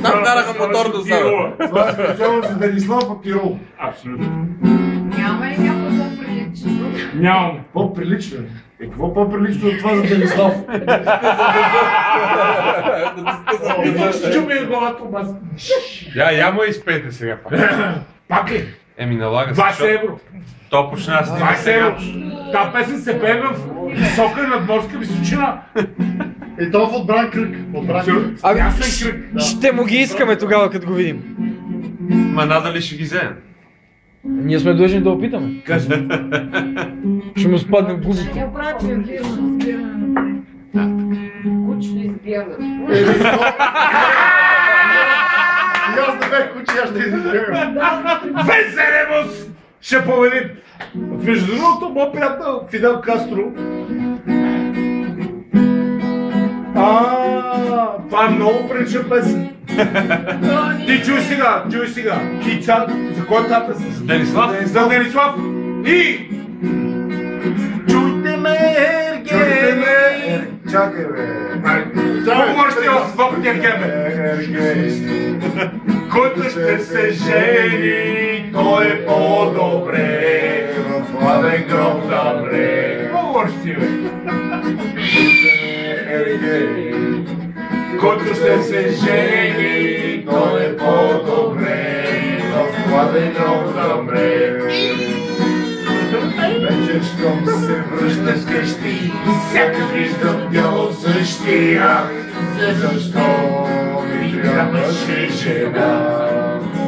Там караха моторно само. Това е специално за Денислав от Тирол. Абсолютно. Няма ли някой по-прилично? Нямаме. По-прилично е. Какво по-прилично от това за Денислав? Ще чупи главата от нас. Я му изпейте сега пак. Пак ли? Еми налага се. 20 евро. То почна с 20 евро. Та песен се пее в висока надморска височина. И то в отбран кръг. Отбран кръг. Ами, Ясен кръг. ще му ги искаме тогава, като го видим. Ма надали ще ги вземем. Ние сме длъжни да опитаме. Ще му спаднем в губите. Тя прави фирма, избиране. Кучно избягат. И аз да бях кучи, аз ще избирам. Веселемос! Ще победим! Между другото, моят приятел Фидел Кастро. Това е много прилича песен. Ти чуй сега. Кица, за кой е тази песен? За Денислав? За Денислав. И... Чуйте ме, Ергей! Чакай, бе. Какво говориш ти още два пъти, Ергей, бе? Който ще се жени, той е по-добре. В пладен гроб да бре. Какво говориш ти, бе? Който ще се жени, той е по-добре. В пладен гроб да бре. Вече щом се връщаш къщи, Сякаш виждам бяло същия. Защо ми трябваше жена?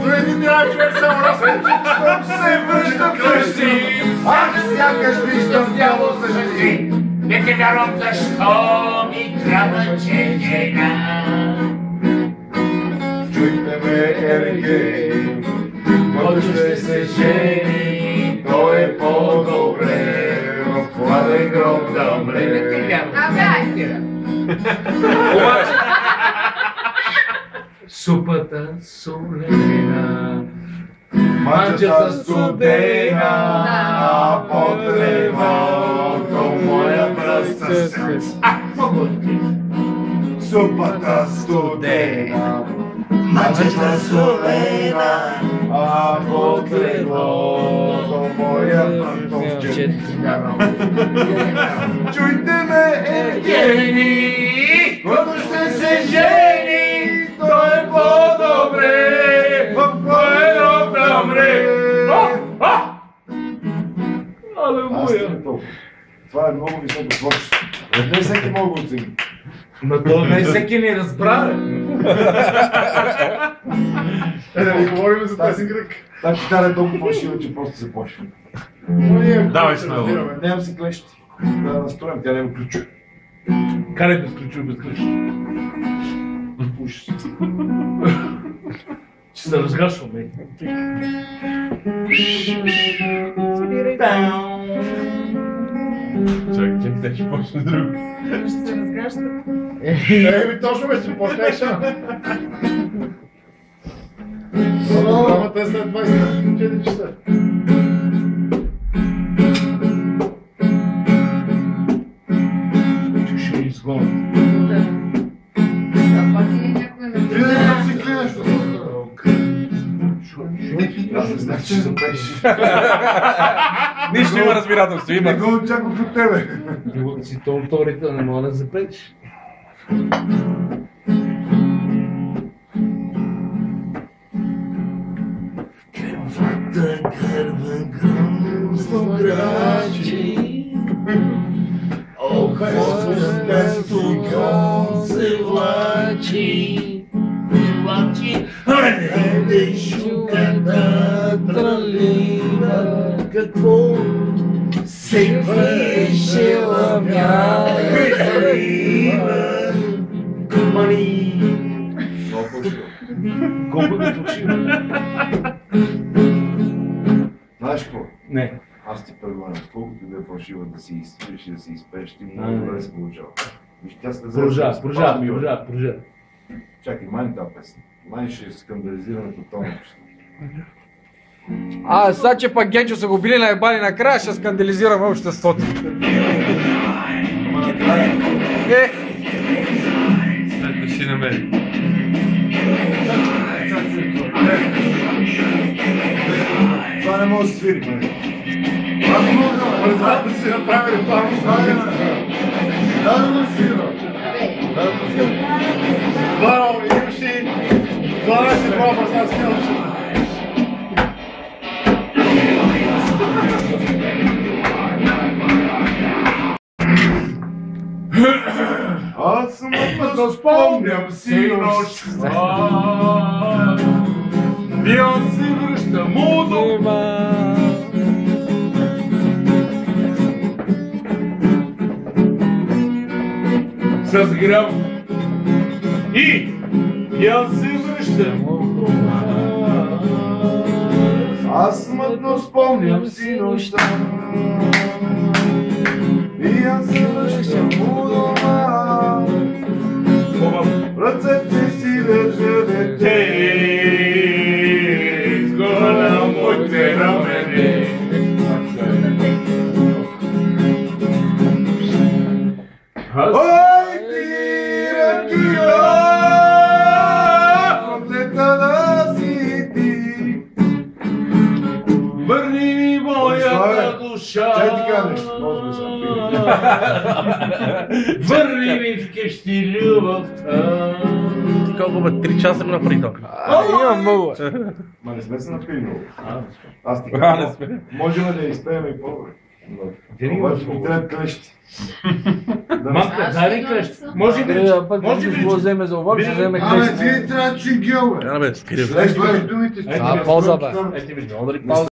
но един човек само разпече, щом Се връщам къщи, Ах, сякаш виждам дявол същи. не те вярвам защо ми трябваше жена. Чуйте ме, Ергей, Който ще се жени, той е по-добре. В пладен гроб да умре. Не те вярвам. Супата солена, Манчата студена, а под древото моя пръста се. Супата студена, манчата солена, а под древото моя пръста се. Чуйте ме, Ергени, който ще се жени, той е по-добре. Той е по-добре. Аз не толкова. Това е много високо творчество. Не всеки мога да оцени. Но то не всеки ни разбра. Да не говорим за тази кръг. Тази китара е толкова фалшива, че просто се плашим. Давай смело. Нямам си клещи. Да настроим, тя няма ключове. Карай без ключове, без ключ. Пуш. Ще се разгашваме. Чакай, те ще почне друг. Ще се разгащат. Еми точно бе, ще почнеш. Програмата е след 24 часа. Ще изгонят. Клинеш, си клинеш. Аз не знах, че запееш. Нищо има разбирателство, Не има. го очаквах от тебе. Било си толторите, не мога да запечеш. Кръвата гърба гръмно грачи. Ох, Господи, се влачи. Аре, шуката тралива, какво се върше ламя, тралива, мани. Колко да фалшиво? Знаеш какво? Не. Аз ти предлагам, колкото да е фалшива да си изпиш и да си изпееш, ти много добре да се получава. Виж, тя се Продължава. Чакай, мани тази песен. Мани ще скандализираме тотално. А, сега че пак Генчо са го били наебали накрая, ще скандализираме обществото. След да си намери. Това не може да свири. Аз мога да си направи реклама. Да, да свира. Браво, имаш и 12 баба, сега снимам. Аз съм да спомням си нощ. Бян си връща му дома. С грам и бян си връща му дома. Аз смътно спомням си нощта. И аз се връщам у дома. Ръцете си държа дете. Сгора на моите рамене. Ой, ти ръкила, котлета да си ти. Върни ми моята душа. Чай ти канеш, може да съм пил. Върни ми вкъщи любовта. Ти колко бе, 3 часа ми направи това. Имам много. Ма не сме се напили много. Аз ти казвам, можем да изпеем и по-добре. Обаче ми трябва клещи. Мамка, дай ли къщи? Може би, Може би го вземе за обак, ще вземе Абе, къщи. ти трябва чигел, бе. Я бе, спири. След думите. А, полза, бе. Ето ти виждам, удари пауза.